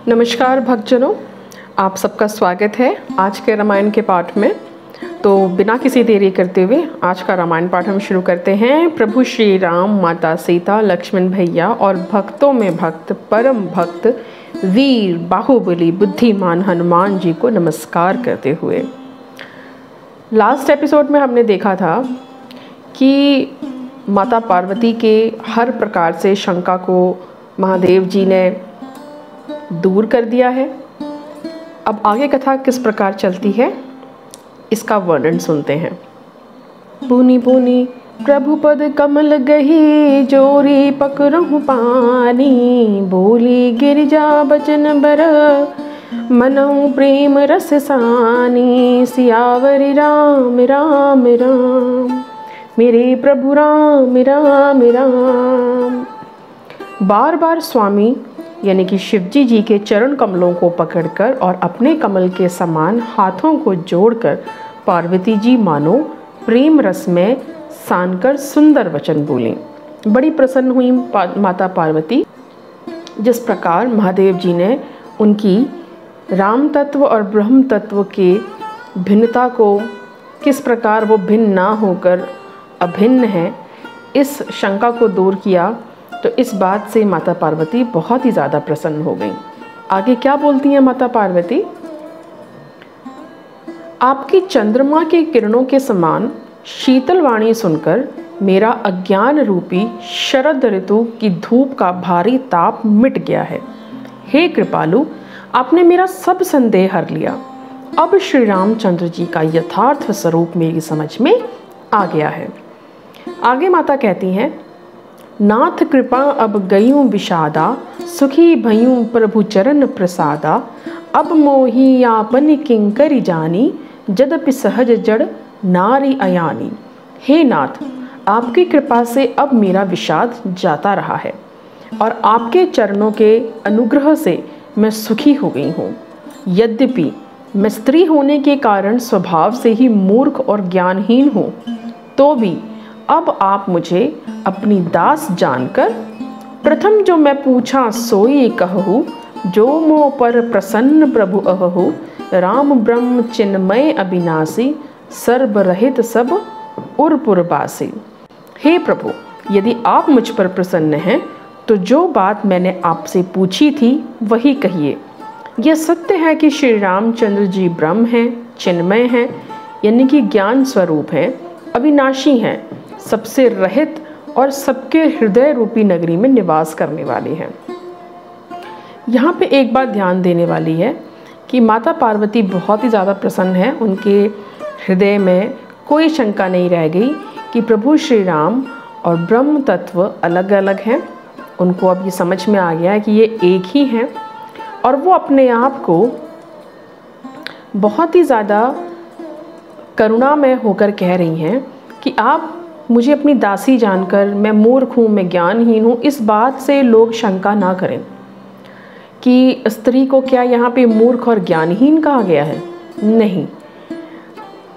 नमस्कार भक्तजनों, आप सबका स्वागत है आज के रामायण के पाठ में। तो बिना किसी देरी करते हुए आज का रामायण पाठ हम शुरू करते हैं। प्रभु श्री राम, माता सीता, लक्ष्मण भैया और भक्तों में भक्त, परम भक्त, वीर, बाहुबली, बुद्धिमान हनुमान जी को नमस्कार करते हुए। लास्ट एपिसोड में हमने देखा था कि माता पार्वती के हर प्रकार से शंका को महादेव जी ने दूर कर दिया है। अब आगे कथा किस प्रकार चलती है इसका वर्णन सुनते हैं। पुनि पुनि प्रभु पद कमल गही, जोरी पकड़हु पानी, बोली गिरिजा बचन बर, मनऊ प्रेम रस सानी, सियावरी राम राम राम, मेरे प्रभु राम राम राम। बार बार स्वामी यानी कि शिवजी जी के चरण कमलों को पकड़कर और अपने कमल के समान हाथों को जोड़कर पार्वती जी मानो प्रेम रस में सानकर सुंदर वचन बोली। बड़ी प्रसन्न हुई माता पार्वती। जिस प्रकार महादेव जी ने उनकी राम तत्व और ब्रह्म तत्व के भिन्नता को, किस प्रकार वो भिन्न ना होकर अभिन्न है, इस शंका को दूर किया, तो इस बात से माता पार्वती बहुत ही ज़्यादा प्रसन्न हो गई। आगे क्या बोलती हैं माता पार्वती? आपकी चंद्रमा के किरणों के समान शीतल वाणी सुनकर मेरा अज्ञान रूपी शरद ऋतु की धूप का भारी ताप मिट गया है। हे कृपालु, आपने मेरा सब संदेह हर लिया। अब श्री रामचंद्र जी का यथार्थ स्वरूप मेरी समझ में आ गया है। आगे माता कहती हैं, नाथ कृपा अब गयूं विषादा, सुखी भयूं प्रभु चरण प्रसादा, अब मोही आपन किंकरी जानी, जदपि सहज जड़ नारी अयानी। हे नाथ, आपकी कृपा से अब मेरा विषाद जाता रहा है और आपके चरणों के अनुग्रह से मैं सुखी हो गई हूँ। यद्यपि मैं स्त्री होने के कारण स्वभाव से ही मूर्ख और ज्ञानहीन हूँ, तो भी अब आप मुझे अपनी दास जानकर प्रथम जो मैं पूछा सोई कहूँ, जो मोह पर प्रसन्न प्रभु अहु, राम ब्रह्म चिन्मय अविनाशी, सर्वरहित सब उरपुरबासी। हे प्रभु, यदि आप मुझ पर प्रसन्न हैं तो जो बात मैंने आपसे पूछी थी वही कहिए। यह सत्य है कि श्री रामचंद्र जी ब्रह्म हैं, चिन्मय हैं यानी कि ज्ञान स्वरूप हैं, अविनाशी हैं, सबसे रहित और सबके हृदय रूपी नगरी में निवास करने वाले हैं। यहाँ पे एक बात ध्यान देने वाली है कि माता पार्वती बहुत ही ज़्यादा प्रसन्न है। उनके हृदय में कोई शंका नहीं रह गई कि प्रभु श्री राम और ब्रह्म तत्व अलग अलग हैं। उनको अब ये समझ में आ गया है कि ये एक ही हैं और वो अपने आप को बहुत ही ज़्यादा करुणामय होकर कह रही हैं कि आप मुझे अपनी दासी जानकर, मैं मूर्ख हूँ, मैं ज्ञानहीन हूँ, इस बात से लोग शंका ना करें कि स्त्री को क्या यहाँ पे मूर्ख और ज्ञानहीन कहा गया है। नहीं,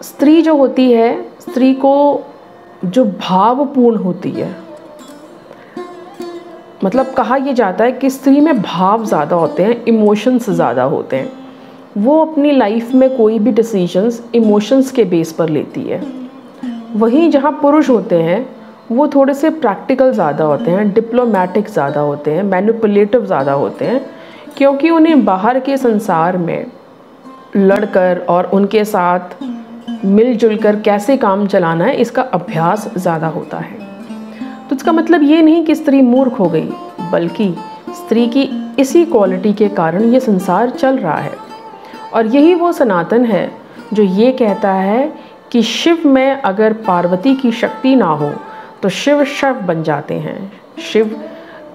स्त्री जो होती है, स्त्री को जो भावपूर्ण होती है, मतलब कहा यह जाता है कि स्त्री में भाव ज़्यादा होते हैं, इमोशंस ज़्यादा होते हैं। वो अपनी लाइफ में कोई भी डिसीजंस इमोशंस के बेस पर लेती है। वहीं जहाँ पुरुष होते हैं वो थोड़े से प्रैक्टिकल ज़्यादा होते हैं, डिप्लोमेटिक ज़्यादा होते हैं, मैनिपुलेटिव ज़्यादा होते हैं, क्योंकि उन्हें बाहर के संसार में लड़कर और उनके साथ मिलजुल कर कैसे काम चलाना है इसका अभ्यास ज़्यादा होता है। तो इसका मतलब ये नहीं कि स्त्री मूर्ख हो गई, बल्कि स्त्री की इसी क्वालिटी के कारण ये संसार चल रहा है। और यही वो सनातन है जो ये कहता है कि शिव में अगर पार्वती की शक्ति ना हो तो शिव शव बन जाते हैं। शिव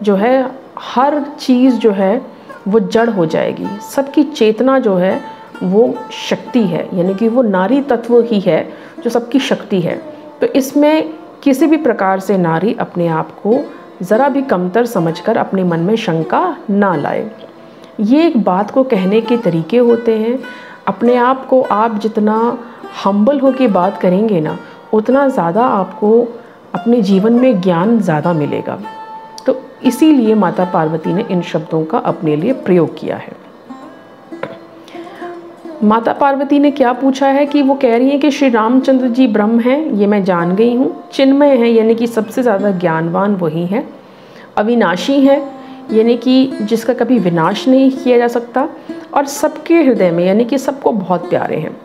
जो है, हर चीज़ जो है वो जड़ हो जाएगी। सबकी चेतना जो है वो शक्ति है, यानी कि वो नारी तत्व ही है जो सबकी शक्ति है। तो इसमें किसी भी प्रकार से नारी अपने आप को ज़रा भी कमतर समझकर अपने मन में शंका ना लाए। ये एक बात को कहने के तरीके होते हैं। अपने आप को आप जितना हम्बल हो के बात करेंगे ना, उतना ज़्यादा आपको अपने जीवन में ज्ञान ज़्यादा मिलेगा। तो इसीलिए माता पार्वती ने इन शब्दों का अपने लिए प्रयोग किया है। माता पार्वती ने क्या पूछा है कि वो कह रही हैं कि श्री रामचंद्र जी ब्रह्म हैं, ये मैं जान गई हूँ। चिन्मय हैं, यानी कि सबसे ज़्यादा ज्ञानवान वही हैं। अविनाशी हैं, यानी कि जिसका कभी विनाश नहीं किया जा सकता, और सबके हृदय में, यानी कि सबको बहुत प्यारे हैं।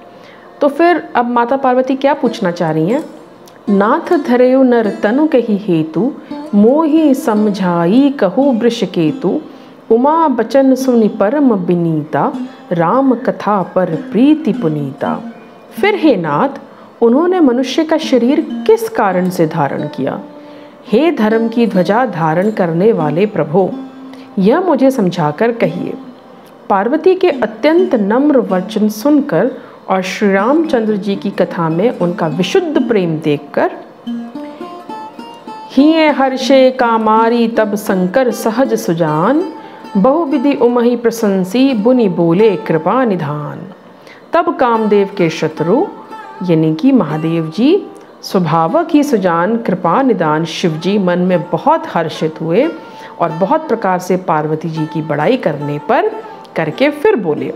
तो फिर अब माता पार्वती क्या पूछना चाह रही हैं? नाथ धरेउ नर तनु कही हेतु, मोहि समझाई कहु वृष केतु। उमा बचन सुनि परम बिनीता, राम कथा पर प्रीति पुनीता। फिर हे नाथ, उन्होंने मनुष्य का शरीर किस कारण से धारण किया? हे धर्म की ध्वजा धारण करने वाले प्रभो, यह मुझे समझाकर कहिए। पार्वती के अत्यंत नम्र वचन सुनकर और श्री रामचंद्र जी की कथा में उनका विशुद्ध प्रेम देखकर हिये हर्षे कामारी तब शंकर सहज सुजान, बहुविधि उमहि प्रशंसी बुनि बोले कृपा निधान। तब कामदेव के शत्रु यानी कि महादेव जी स्वभावक ही सुजान कृपा निदान शिव जी मन में बहुत हर्षित हुए और बहुत प्रकार से पार्वती जी की बड़ाई करके फिर बोले।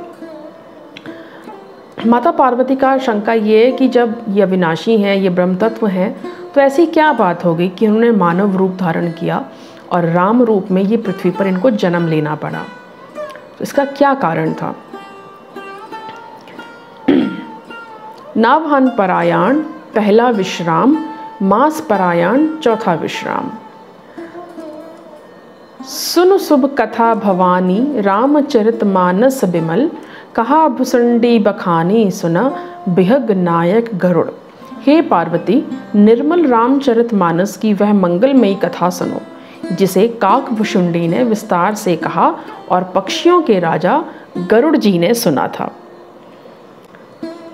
माता पार्वती का शंका ये है कि जब ये अविनाशी हैं, ये ब्रह्म तत्व हैं, तो ऐसी क्या बात हो गई कि उन्होंने मानव रूप धारण किया और राम रूप में ये पृथ्वी पर इनको जन्म लेना पड़ा? तो इसका क्या कारण था? नाभान परायण पहला विश्राम, मास परायण चौथा विश्राम। सुन शुभ कथा भवानी, रामचरित मानस बिमल। कहा भुसंडी बखानी, सुना बिहग नायक गरुड़। हे पार्वती, निर्मल रामचरित मानस की वह मंगलमयी कथा सुनो जिसे काकभुषुंडी ने विस्तार से कहा और पक्षियों के राजा गरुड़ जी ने सुना था।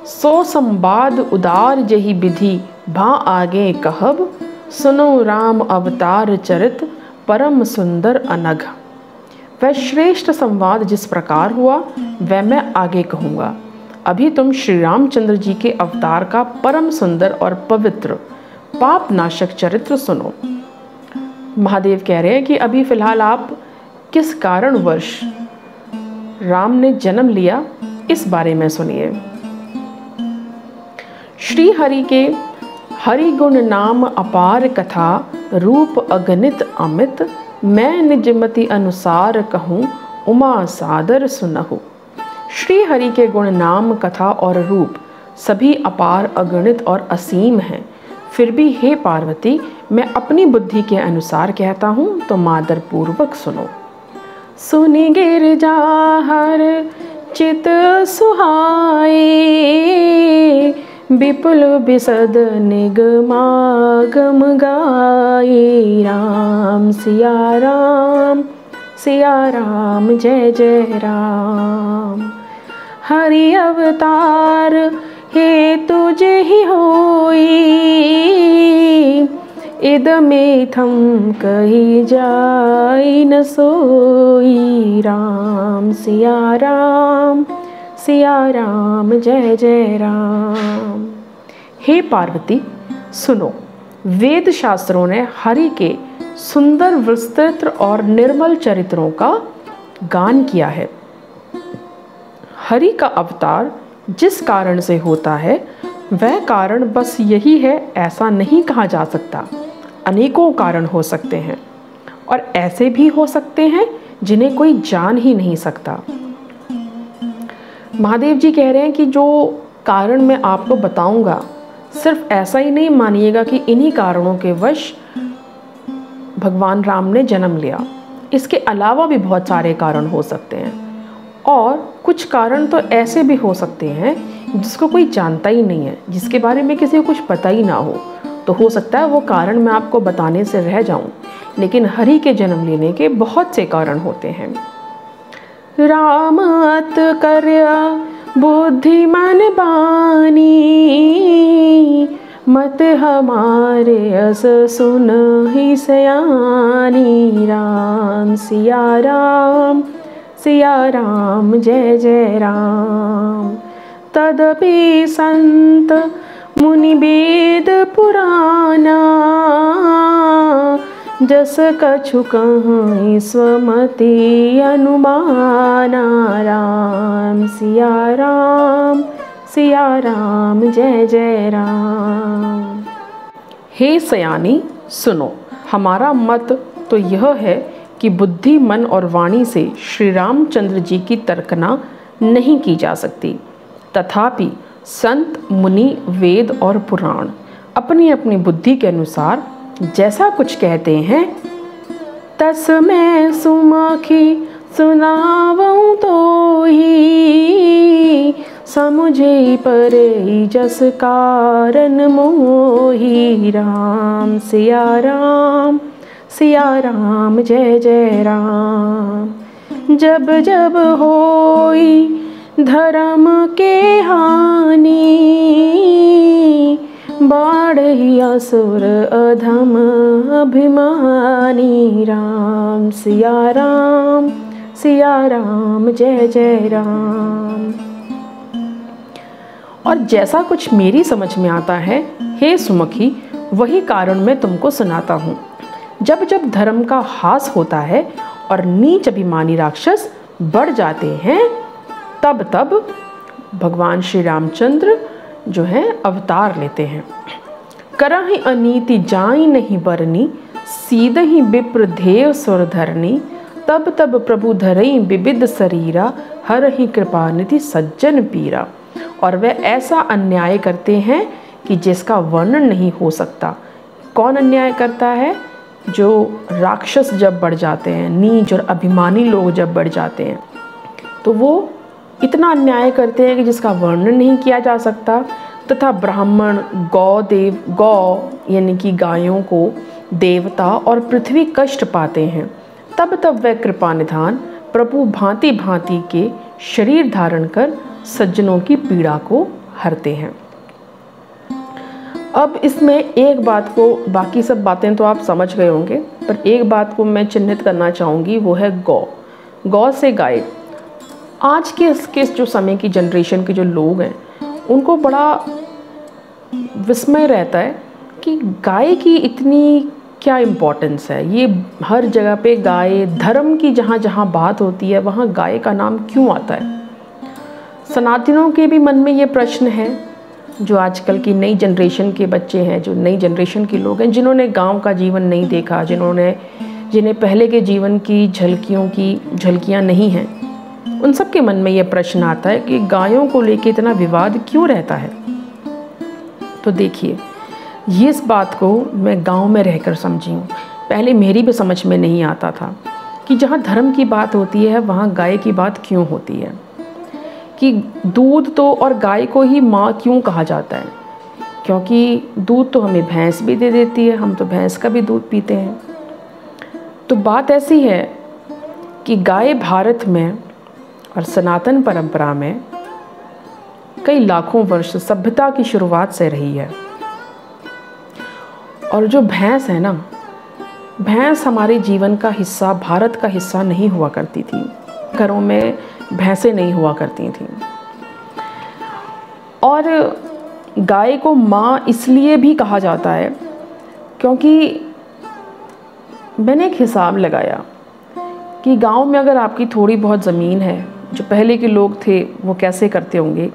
सो संवाद उदार जही विधि भा आगे कहब, सुनो राम अवतार चरित परम सुंदर अनघ। वह श्रेष्ठ संवाद जिस प्रकार हुआ वह मैं आगे कहूँगा। अभी तुम श्री रामचंद्र जी के अवतार का परम सुंदर और पवित्र पाप नाशक चरित्र सुनो। महादेव कह रहे हैं कि अभी फिलहाल आप किस कारणवश राम ने जन्म लिया इस बारे में सुनिए। श्री हरि के हरि गुण नाम अपार कथा, रूप अगणित अमित। मैं निजमति अनुसार कहूँ, उमा सादर सुनहु। श्री हरि के गुण नाम कथा और रूप सभी अपार अगणित और असीम हैं। फिर भी हे पार्वती, मैं अपनी बुद्धि के अनुसार कहता हूँ तो मादर पूर्वक सुनो। सुनि गिरजा हर चित सुहाए, विपुल बिसद निगमागम गाए। राम सिया राम जय जय राम। हरि अवतार हे तुझे ही होई, इद में थम कही जाई न सोई। राम सिया राम जय जय राम। हे पार्वती सुनो, वेद शास्त्रों ने हरि के सुंदर विस्तृत और निर्मल चरित्रों का गान किया है। हरि का अवतार जिस कारण से होता है वह कारण बस यही है ऐसा नहीं कहा जा सकता। अनेकों कारण हो सकते हैं और ऐसे भी हो सकते हैं जिन्हें कोई जान ही नहीं सकता। महादेव जी कह रहे हैं कि जो कारण मैं आपको बताऊंगा सिर्फ ऐसा ही नहीं मानिएगा कि इन्हीं कारणों के वश भगवान राम ने जन्म लिया। इसके अलावा भी बहुत सारे कारण हो सकते हैं और कुछ कारण तो ऐसे भी हो सकते हैं जिसको कोई जानता ही नहीं है, जिसके बारे में किसी को कुछ पता ही ना हो। तो हो सकता है वो कारण मैं आपको बताने से रह जाऊं, लेकिन हरि के जन्म लेने के बहुत से कारण होते हैं। राम अत कर्या बुद्धिमान बानी, मत हमारे अस सुन ही सयानी। राम सिया राम जय जय राम। तदपि संत मुनि वेद पुराना, जस कछु कहाँ स्वमति अनुमाना। राम सिया राम जय जय राम। हे सयानी सुनो, हमारा मत तो यह है कि बुद्धि, मन और वाणी से श्री रामचंद्र जी की तर्कना नहीं की जा सकती। तथापि संत, मुनि, वेद और पुराण अपनी अपनी बुद्धि के अनुसार जैसा कुछ कहते हैं, तस मैं सुमखी सुनावऊं तो ही। समुझे परे जस कारण मोही। राम सिया राम जय जय राम। जब जब होई धर्म के हानि, बाढ़ी असुर अधम अभिमानी। राम सिया राम जय जय राम। और जैसा कुछ मेरी समझ में आता है, हे सुमुखी, वही कारण मैं तुमको सुनाता हूँ। जब जब धर्म का हास होता है और नीच अभिमानी राक्षस बढ़ जाते हैं, तब तब भगवान श्री रामचंद्र जो है अवतार लेते हैं। करहि अनीति जाई नहीं बरनी, सीधहि विप्र धेव सुर धरनी। तब तब प्रभु धरई विविध शरीरा, हरहि कृपा निधि सज्जन पीरा। और वे ऐसा अन्याय करते हैं कि जिसका वर्णन नहीं हो सकता। कौन अन्याय करता है? जो राक्षस जब बढ़ जाते हैं, नीच और अभिमानी लोग जब बढ़ जाते हैं, तो वो इतना अन्याय करते हैं कि जिसका वर्णन नहीं किया जा सकता। तथा ब्राह्मण, गौ यानी कि गायों को, देवता और पृथ्वी कष्ट पाते हैं। तब तब वह कृपा निधान प्रभु भांति भांति के शरीर धारण कर सज्जनों की पीड़ा को हरते हैं। अब इसमें एक बात को, बाकी सब बातें तो आप समझ गए होंगे, पर एक बात को मैं चिन्हित करना चाहूँगी, वो है गौ से गाय। आज के जो समय की जनरेशन के जो लोग हैं, उनको बड़ा विस्मय रहता है कि गाय की इतनी क्या इम्पोर्टेंस है। ये हर जगह पे गाय, धर्म की जहाँ जहाँ बात होती है वहाँ गाय का नाम क्यों आता है। सनातनों के भी मन में ये प्रश्न है, जो आजकल की नई जनरेशन के बच्चे हैं, जो नई जनरेशन के लोग हैं, जिन्होंने गांव का जीवन नहीं देखा, जिन्हें पहले के जीवन की झलकियाँ नहीं हैं, उन सब के मन में ये प्रश्न आता है कि गायों को लेके इतना विवाद क्यों रहता है। तो देखिए, ये इस बात को मैं गांव में रहकर समझी हूँ। पहले मेरी भी समझ में नहीं आता था कि जहाँ धर्म की बात होती है वहाँ गाय की बात क्यों होती है, कि दूध तो, और गाय को ही माँ क्यों कहा जाता है, क्योंकि दूध तो हमें भैंस भी दे देती है, हम तो भैंस का भी दूध पीते हैं। तो बात ऐसी है कि गाय भारत में और सनातन परंपरा में कई लाखों वर्ष सभ्यता की शुरुआत से रही है। और जो भैंस है ना, भैंस हमारे जीवन का हिस्सा, भारत का हिस्सा नहीं हुआ करती थी। घरों में भैंसें नहीं हुआ करती थीं। और गाय को माँ इसलिए भी कहा जाता है क्योंकि मैंने एक हिसाब लगाया कि गांव में अगर आपकी थोड़ी बहुत ज़मीन है, जो पहले के लोग थे वो कैसे करते होंगे,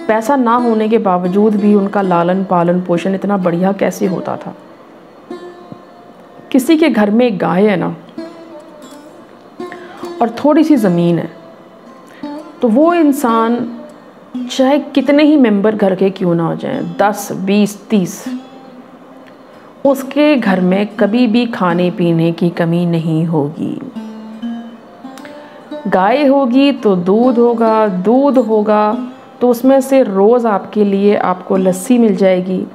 पैसा ना होने के बावजूद भी उनका लालन पालन पोषण इतना बढ़िया कैसे होता था। किसी के घर में एक गाय है ना, और थोड़ी सी ज़मीन है, तो वो इंसान चाहे कितने ही मेंबर घर के क्यों ना हो जाएं, 10, 20, 30, उसके घर में कभी भी खाने पीने की कमी नहीं होगी। गाय होगी तो दूध होगा, दूध होगा तो उसमें से रोज़ आपके लिए आपको लस्सी मिल जाएगी।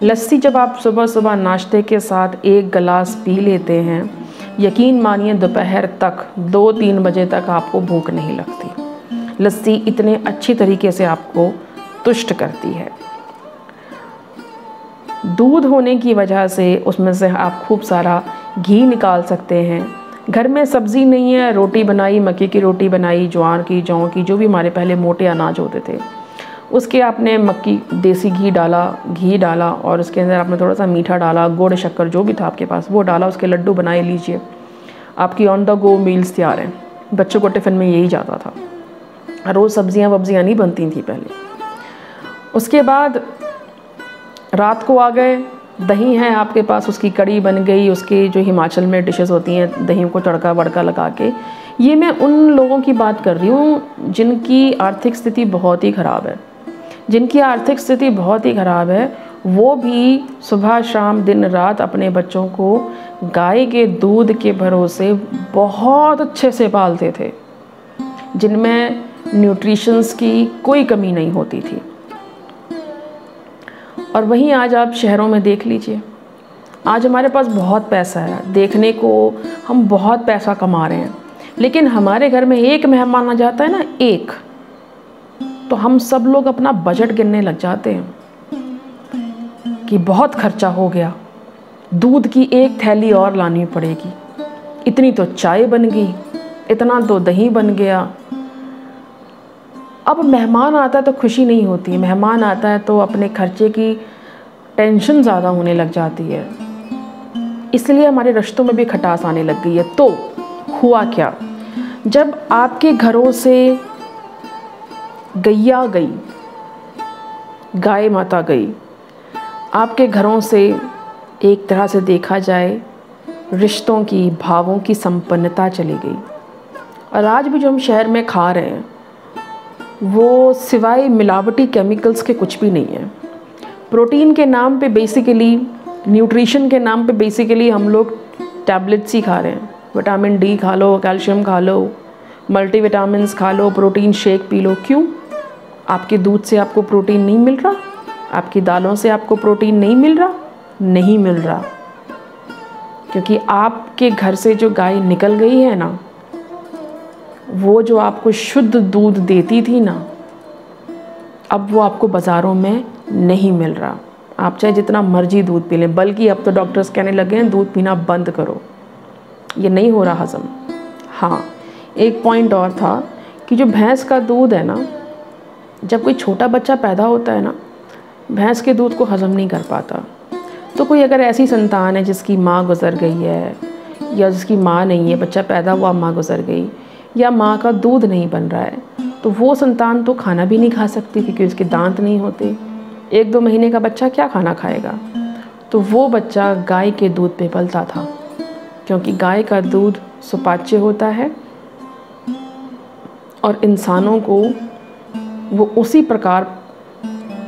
लस्सी जब आप सुबह सुबह नाश्ते के साथ एक गिलास पी लेते हैं, यकीन मानिए दोपहर तक 2-3 बजे तक आपको भूख नहीं लगती। लस्सी इतने अच्छी तरीके से आपको तुष्ट करती है। दूध होने की वजह से उसमें से आप खूब सारा घी निकाल सकते हैं। घर में सब्ज़ी नहीं है, रोटी बनाई, मक्के की रोटी बनाई, ज्वार की, जौ की, जो भी हमारे पहले मोटे अनाज होते थे, उसके आपने मक्की देसी घी डाला और उसके अंदर आपने थोड़ा सा मीठा डाला, गुड़ शक्कर जो भी था आपके पास वो डाला, उसके लड्डू बनाए लीजिए। आपकी ऑन द गो मील्स तैयार हैं। बच्चों को टिफ़िन में यही जाता था, रोज़ सब्जियां वब्जियां नहीं बनती थी पहले। उसके बाद रात को आ गए, दही है आपके पास, उसकी कड़ी बन गई, उसके जो हिमाचल में डिशेस होती हैं दही को तड़का वड़का लगा के। ये मैं उन लोगों की बात कर रही हूँ जिनकी आर्थिक स्थिति बहुत ही ख़राब है। जिनकी आर्थिक स्थिति बहुत ही ख़राब है वो भी सुबह शाम दिन रात अपने बच्चों को गाय के दूध के भरोसे बहुत अच्छे से पालते थे, जिनमें न्यूट्रिशंस की कोई कमी नहीं होती थी। और वहीं आज आप शहरों में देख लीजिए, आज हमारे पास बहुत पैसा है, देखने को हम बहुत पैसा कमा रहे हैं, लेकिन हमारे घर में एक मेहमान आ जाता है ना, एक, तो हम सब लोग अपना बजट गिनने लग जाते हैं कि बहुत खर्चा हो गया, दूध की एक थैली और लानी पड़ेगी, इतनी तो चाय बन गई, इतना तो दही बन गया। अब मेहमान आता है तो खुशी नहीं होती, मेहमान आता है तो अपने खर्चे की टेंशन ज़्यादा होने लग जाती है, इसलिए हमारे रिश्तों में भी खटास आने लग गई है। तो हुआ क्या, जब आपके घरों से गैया गई, गाय माता गई, आपके घरों से एक तरह से देखा जाए रिश्तों की, भावों की संपन्नता चली गई। और आज भी जो हम शहर में खा रहे हैं वो सिवाय मिलावटी केमिकल्स के कुछ भी नहीं है। प्रोटीन के नाम पे बेसिकली, न्यूट्रिशन के नाम पे बेसिकली हम लोग टैबलेट्स ही खा रहे हैं। विटामिन डी खा लो, कैल्शियम खा लो, मल्टीविटामिन्स खा लो, प्रोटीन शेक पी लो। क्यों? आपके दूध से आपको प्रोटीन नहीं मिल रहा? आपकी दालों से आपको प्रोटीन नहीं मिल रहा? नहीं मिल रहा, क्योंकि आपके घर से जो गाय निकल गई है ना, वो जो आपको शुद्ध दूध देती थी ना, अब वो आपको बाज़ारों में नहीं मिल रहा। आप चाहे जितना मर्जी दूध पी लें, बल्कि अब तो डॉक्टर्स कहने लगे हैं दूध पीना बंद करो, ये नहीं हो रहा हज़म। हाँ, एक पॉइंट और था कि जो भैंस का दूध है ना, जब कोई छोटा बच्चा पैदा होता है ना, भैंस के दूध को हज़म नहीं कर पाता। तो कोई अगर ऐसी संतान है जिसकी माँ गुज़र गई है, या जिसकी माँ नहीं है, बच्चा पैदा हुआ माँ गुज़र गई, या माँ का दूध नहीं बन रहा है, तो वो संतान तो खाना भी नहीं खा सकती क्योंकि उसके दांत नहीं होते। 1-2 महीने का बच्चा क्या खाना खाएगा? तो वो बच्चा गाय के दूध पे पलता था, क्योंकि गाय का दूध सुपाच्य होता है और इंसानों को वो उसी प्रकार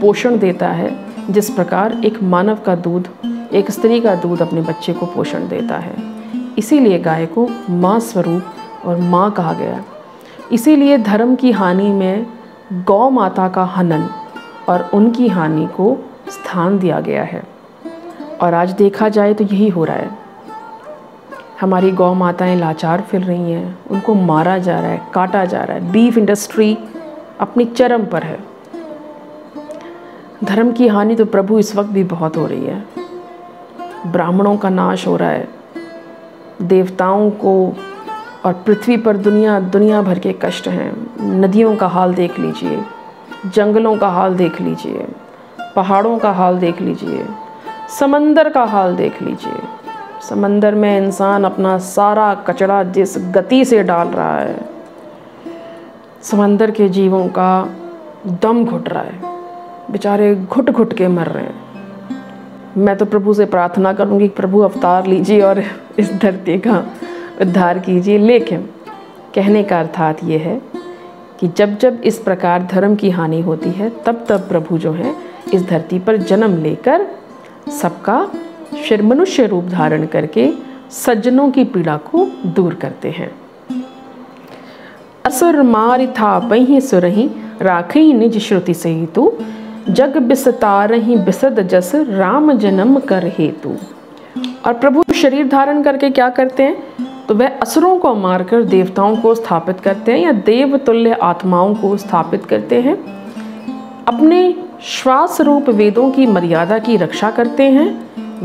पोषण देता है जिस प्रकार एक मानव का दूध, एक स्त्री का दूध अपने बच्चे को पोषण देता है। इसीलिए गाय को माँ स्वरूप और माँ कहा गया। इसीलिए धर्म की हानि में गौ माता का हनन और उनकी हानि को स्थान दिया गया है। और आज देखा जाए तो यही हो रहा है। हमारी गौ माताएं लाचार फिर रही हैं, उनको मारा जा रहा है, काटा जा रहा है। बीफ इंडस्ट्री अपनी चरम पर है। धर्म की हानि तो प्रभु इस वक्त भी बहुत हो रही है। ब्राह्मणों का नाश हो रहा है, देवताओं को और पृथ्वी पर दुनिया भर के कष्ट हैं। नदियों का हाल देख लीजिए, जंगलों का हाल देख लीजिए, पहाड़ों का हाल देख लीजिए, समंदर का हाल देख लीजिए। समंदर में इंसान अपना सारा कचरा जिस गति से डाल रहा है, समंदर के जीवों का दम घुट रहा है, बेचारे घुट घुट के मर रहे हैं। मैं तो प्रभु से प्रार्थना करूंगी कि प्रभु अवतार लीजिए और इस धरती का उद्धार कीजिए। लेकिन कहने का अर्थात ये है कि जब जब इस प्रकार धर्म की हानि होती है, तब तब प्रभु जो है इस धरती पर जन्म लेकर सबका फिर मनुष्य रूप धारण करके सज्जनों की पीड़ा को दूर करते हैं। असुर मारि थापहि सुरहि राखहि निज श्रुति सहितु जग बिसतारहि बिसद जस राम जन्म कर हेतु। और प्रभु शरीर धारण करके क्या करते हैं? तो वह असुरों को मारकर देवताओं को स्थापित करते हैं या देव तुल्य आत्माओं को स्थापित करते हैं। अपने श्वास रूप वेदों की मर्यादा की रक्षा करते हैं।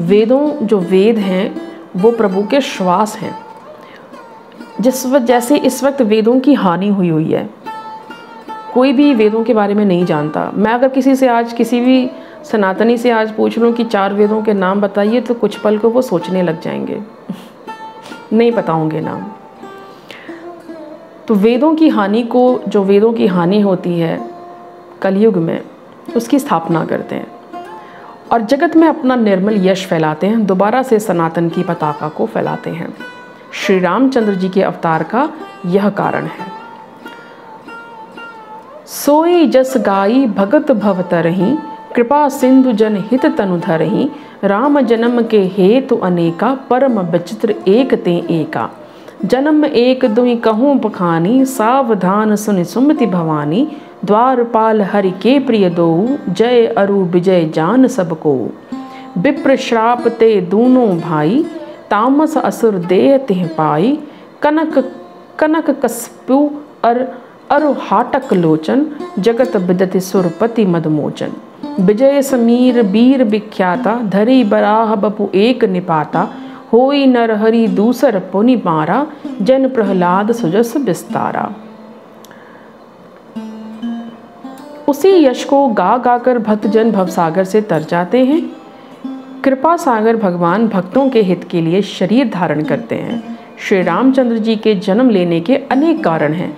वेदों जो वेद हैं वो प्रभु के श्वास हैं। जैसे इस वक्त वेदों की हानि हुई है, कोई भी वेदों के बारे में नहीं जानता। मैं अगर किसी से आज, किसी भी सनातनी से आज पूछ लूँ कि 4 वेदों के नाम बताइए, तो कुछ पल को वो सोचने लग जाएंगे, नहीं पता होंगे नाम। तो वेदों की हानि को, जो वेदों की हानि होती है कलयुग में, उसकी स्थापना करते हैं और जगत में अपना निर्मल यश फैलाते हैं, दोबारा से सनातन की पताका को फैलाते हैं। श्री रामचंद्र जी के अवतार का यह कारण है। सोई जस गाई भगत भव तरही, कृपा सिंधु जन हित तनु धरही, राम जन्म के हेतु अनेका, परम विचित्र एक ते एका। जन्म एक दुई कहूँ बखानी, सावधान सुनि सुमति भवानी, द्वारपाल हरि के प्रिय दोऊ, जय अरु विजय जान सबको। विप्र श्राप ते दूनों भाई, तामस असुर देह तिह पाई, कनक कनक कस्पु अरु हाटक लोचन, जगत विदति सुरपति मदमोचन। विजय समीर वीर विख्याता, धरी बराह बपु एक निपाता, होई नर हरि दूसर पुनि मारा, जन प्रहलाद सुजस विस्तारा। उसी यश को गा गाकर भक्तजन भवसागर से तर जाते हैं। कृपा सागर भगवान भक्तों के हित के लिए शरीर धारण करते हैं। श्री रामचंद्र जी के जन्म लेने के अनेक कारण हैं,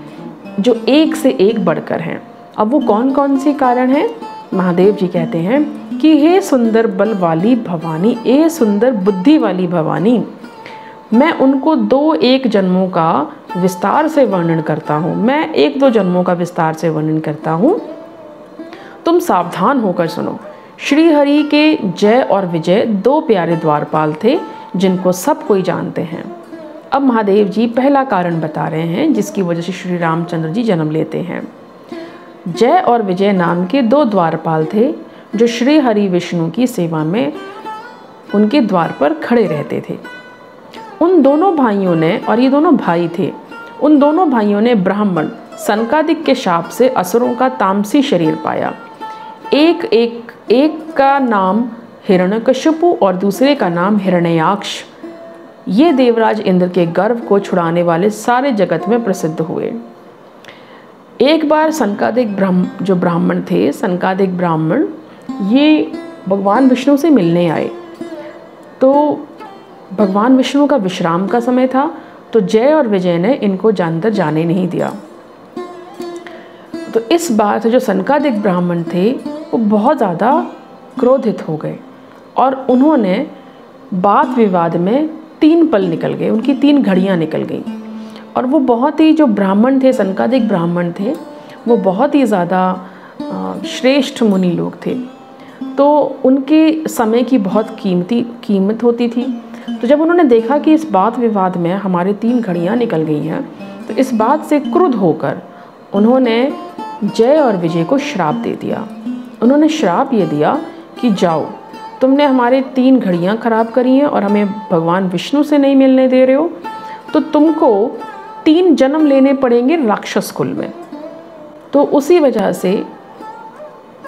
जो एक से एक बढ़कर हैं। अब वो कौन कौन सी कारण हैं? महादेव जी कहते हैं कि हे सुंदर बल वाली भवानी, ए सुंदर बुद्धि वाली भवानी, मैं उनको 2-1 जन्मों का विस्तार से वर्णन करता हूँ, मैं 1-2 जन्मों का विस्तार से वर्णन करता हूँ, तुम सावधान होकर सुनो। श्री हरि के जय और विजय 2 प्यारे द्वारपाल थे, जिनको सब कोई जानते हैं। अब महादेव जी पहला कारण बता रहे हैं जिसकी वजह से श्री रामचंद्र जी जन्म लेते हैं। जय और विजय नाम के 2 द्वारपाल थे, जो श्री हरि विष्णु की सेवा में उनके द्वार पर खड़े रहते थे। उन दोनों भाइयों ने, और ये दोनों भाई थे, उन दोनों भाइयों ने ब्राह्मण सनकादिक के शाप से असुरों का तामसी शरीर पाया। एक का नाम हिरण्यकशिपु और दूसरे का नाम हिरण्याक्ष। ये देवराज इंद्र के गर्व को छुड़ाने वाले सारे जगत में प्रसिद्ध हुए। एक बार सनकादिक जो ब्राह्मण थे, सनकादिक ब्राह्मण, ये भगवान विष्णु से मिलने आए। तो भगवान विष्णु का विश्राम का समय था, तो जय और विजय ने इनको अंदर जाने नहीं दिया। तो इस बात से जो सनकादिक ब्राह्मण थे वो बहुत ज़्यादा क्रोधित हो गए और उन्होंने वाद विवाद में 3 पल निकल गए, उनकी 3 घड़ियाँ निकल गई। और वो बहुत ही, जो ब्राह्मण थे, सनकादिक ब्राह्मण थे, वो बहुत ही ज़्यादा श्रेष्ठ मुनि लोग थे, तो उनके समय की बहुत कीमत होती थी। तो जब उन्होंने देखा कि इस वाद विवाद में हमारे 3 घड़ियाँ निकल गई हैं, तो इस बात से क्रुद्ध होकर उन्होंने जय और विजय को श्राप दे दिया। उन्होंने श्राप ये दिया कि जाओ, तुमने हमारे 3 घड़ियाँ खराब करी हैं और हमें भगवान विष्णु से नहीं मिलने दे रहे हो, तो तुमको 3 जन्म लेने पड़ेंगे राक्षस कुल में। तो उसी वजह से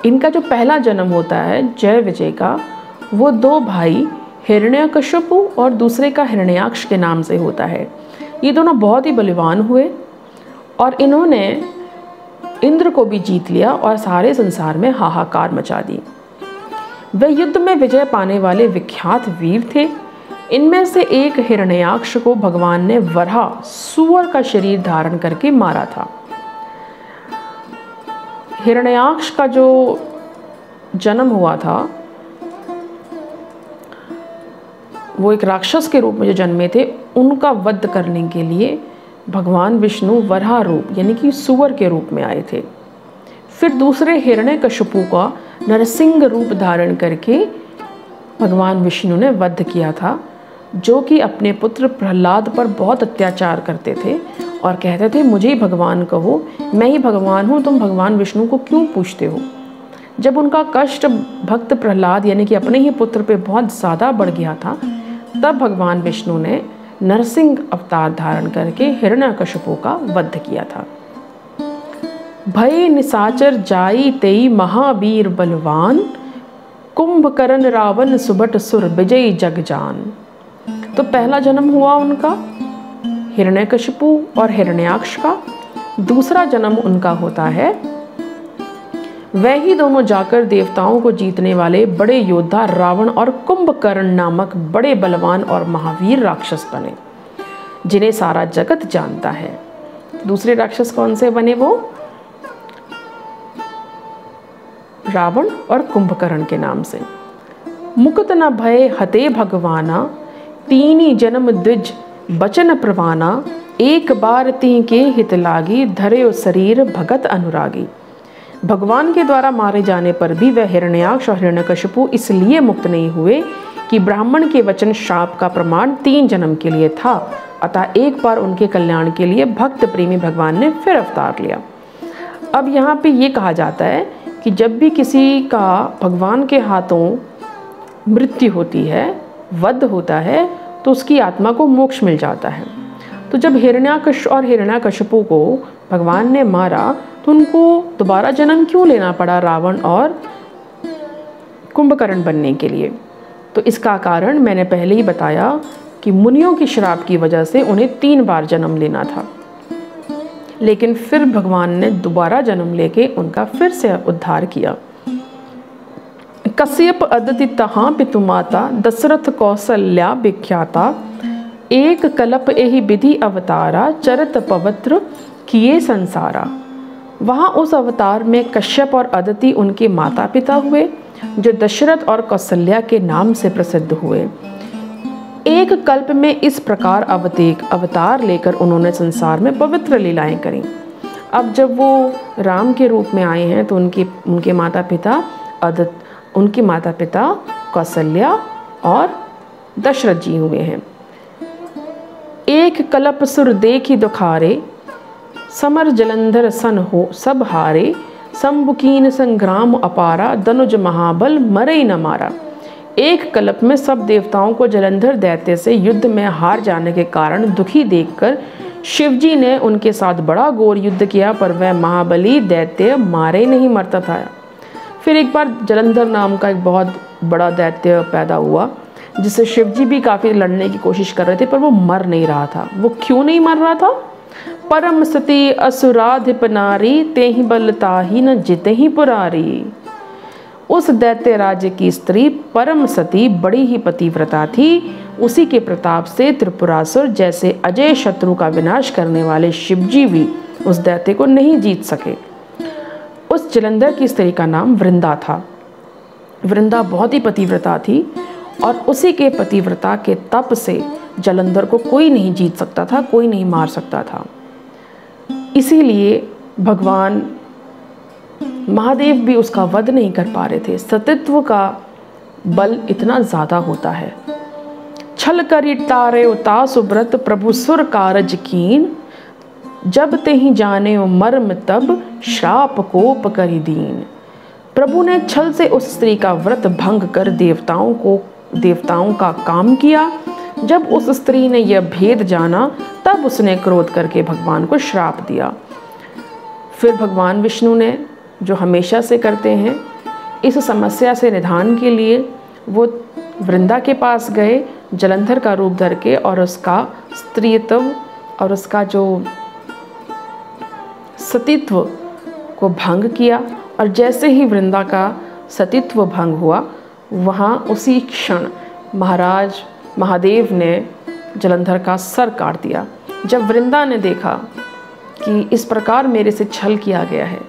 इनका जो पहला जन्म होता है जय विजय का, वो 2 भाई हिरण्यकशिपु और दूसरे का हिरण्याक्ष के नाम से होता है। ये दोनों बहुत ही बलवान हुए और इन्होंने इंद्र को भी जीत लिया और सारे संसार में हाहाकार मचा दी। वे युद्ध में विजय पाने वाले विख्यात वीर थे। इनमें से एक हिरण्याक्ष को भगवान ने वराह सूअर का शरीर धारण करके मारा था। हिरण्याक्ष का जो जन्म हुआ था, वो एक राक्षस के रूप में जो जन्मे थे, उनका वध करने के लिए भगवान विष्णु वराह रूप यानी कि सूअर के रूप में आए थे। फिर दूसरे हिरण्यकशिपु का नरसिंह रूप धारण करके भगवान विष्णु ने वध किया था, जो कि अपने पुत्र प्रहलाद पर बहुत अत्याचार करते थे और कहते थे मुझे ही भगवान कहो, मैं ही भगवान हूँ, तुम भगवान विष्णु को क्यों पूछते हो। जब उनका कष्ट भक्त प्रहलाद यानी कि अपने ही पुत्र पे बहुत ज़्यादा बढ़ गया था, तब भगवान विष्णु ने नरसिंह अवतार धारण करके हिरण्यकशिपु का वध किया था। भय निशाचर जाई तेई महावीर बलवान, कुंभकर्ण रावण सुबट सुर विजयी जगजान। तो पहला जन्म हुआ उनका हिरण्यकशिपु और हिरण्याक्ष का। दूसरा जन्म उनका होता है वह ही दोनों जाकर देवताओं को जीतने वाले बड़े योद्धा रावण और कुंभकर्ण नामक बड़े बलवान और महावीर राक्षस बने, जिन्हें सारा जगत जानता है। दूसरे राक्षस कौन से बने? वो रावण और कुंभकर्ण के नाम से। मुकुत न भय हते भगवाना, तीनी जन्म द्विज बचन प्रवाना, एक बार ती के हित लागी, धरे शरीर भगत अनुरागी। भगवान के द्वारा मारे जाने पर भी वह हिरण्याक्ष और हिरण्यकशिपु इसलिए मुक्त नहीं हुए कि ब्राह्मण के वचन शाप का प्रमाण 3 जन्म के लिए था, अतः एक बार उनके कल्याण के लिए भक्त प्रेमी भगवान ने फिर अवतार लिया। अब यहाँ पे ये कहा जाता है कि जब भी किसी का भगवान के हाथों मृत्यु होती है, वध होता है, तो उसकी आत्मा को मोक्ष मिल जाता है। तो जब हिरण्याक्ष और हिरण्यकशिपु को भगवान ने मारा तो उनको दोबारा जन्म क्यों लेना पड़ा रावण और कुंभकर्ण बनने के लिए? तो इसका कारण मैंने पहले ही बताया कि मुनियों की श्राप की वजह से उन्हें 3 बार जन्म लेना था, लेकिन फिर भगवान ने दोबारा जन्म लेके उनका फिर से उद्धार किया। कश्यप अदिति तहाँ पितुमाता, दशरथ कौसल्या विख्याता, एक कल्प एहि विधि अवतारा, चरित पवित्र किए संसारा। वहाँ उस अवतार में कश्यप और अदिति उनके माता पिता हुए, जो दशरथ और कौशल्या के नाम से प्रसिद्ध हुए। एक कल्प में इस प्रकार अवतार लेकर उन्होंने संसार में पवित्र लीलाएं करी। अब जब वो राम के रूप में आए हैं तो उनके माता पिता कौशल्या और दशरथ जी हुए हैं। एक कल्प सुर देखी दुखारे, समर जलंधर सन हो सब हारे, संबुकीन संग्राम अपारा, दनुज महाबल मरे न मारा। एक कल्प में सब देवताओं को जलंधर दैत्य से युद्ध में हार जाने के कारण दुखी देखकर शिवजी ने उनके साथ बड़ा घोर युद्ध किया, पर वह महाबली दैत्य मारे नहीं मरता था। फिर एक बार जलंधर नाम का एक बहुत बड़ा दैत्य पैदा हुआ, जिससे शिवजी भी काफ़ी लड़ने की कोशिश कर रहे थे, पर वो मर नहीं रहा था। वो क्यों नहीं मर रहा था? परम सती असुराधिप नारी, तेहि बल ताहि न जितहि पुरारी। उस दैत्य राज्य की स्त्री परम सती बड़ी ही पतिव्रता थी। उसी के प्रताप से त्रिपुरासुर जैसे अजय शत्रु का विनाश करने वाले शिवजी भी उस दैत्य को नहीं जीत सके। उस जलंधर की स्त्री का नाम वृंदा था। वृंदा बहुत ही पतिव्रता थी और उसी के पतिव्रता के तप से जलंधर को कोई नहीं जीत सकता था, कोई नहीं मार सकता था। इसीलिए भगवान महादेव भी उसका वध नहीं कर पा रहे थे। सतित्व का बल इतना ज़्यादा होता है। छल करी तारे उता सुब्रत, प्रभु सुर कारज कीन, जब तेहि जाने मर्म तब श्राप कोप करी दीन। प्रभु ने छल से उस स्त्री का व्रत भंग कर देवताओं का काम किया। जब उस स्त्री ने यह भेद जाना तब उसने क्रोध करके भगवान को श्राप दिया। फिर भगवान विष्णु ने, जो हमेशा से करते हैं, इस समस्या से निदान के लिए वो वृंदा के पास गए जलंधर का रूप धर के, और उसका स्त्रीत्व और उसका जो सतीत्व को भंग किया। और जैसे ही वृंदा का सतीत्व भंग हुआ, वहाँ उसी क्षण महादेव ने जलंधर का सर काट दिया। जब वृंदा ने देखा कि इस प्रकार मेरे से छल किया गया है,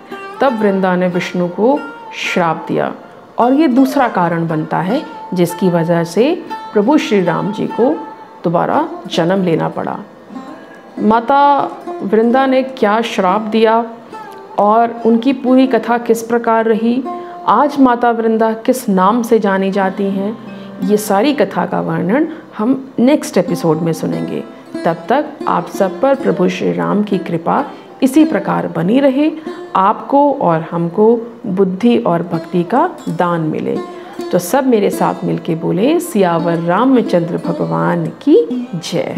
तब वृंदा ने विष्णु को श्राप दिया। और ये दूसरा कारण बनता है जिसकी वजह से प्रभु श्री राम जी को दोबारा जन्म लेना पड़ा। माता वृंदा ने क्या श्राप दिया और उनकी पूरी कथा किस प्रकार रही, आज माता वृंदा किस नाम से जानी जाती हैं, ये सारी कथा का वर्णन हम नेक्स्ट एपिसोड में सुनेंगे। तब तक आप सब पर प्रभु श्री राम की कृपा इसी प्रकार बनी रहे, आपको और हमको बुद्धि और भक्ति का दान मिले। तो सब मेरे साथ मिलके बोले, सियावर रामचंद्र भगवान की जय।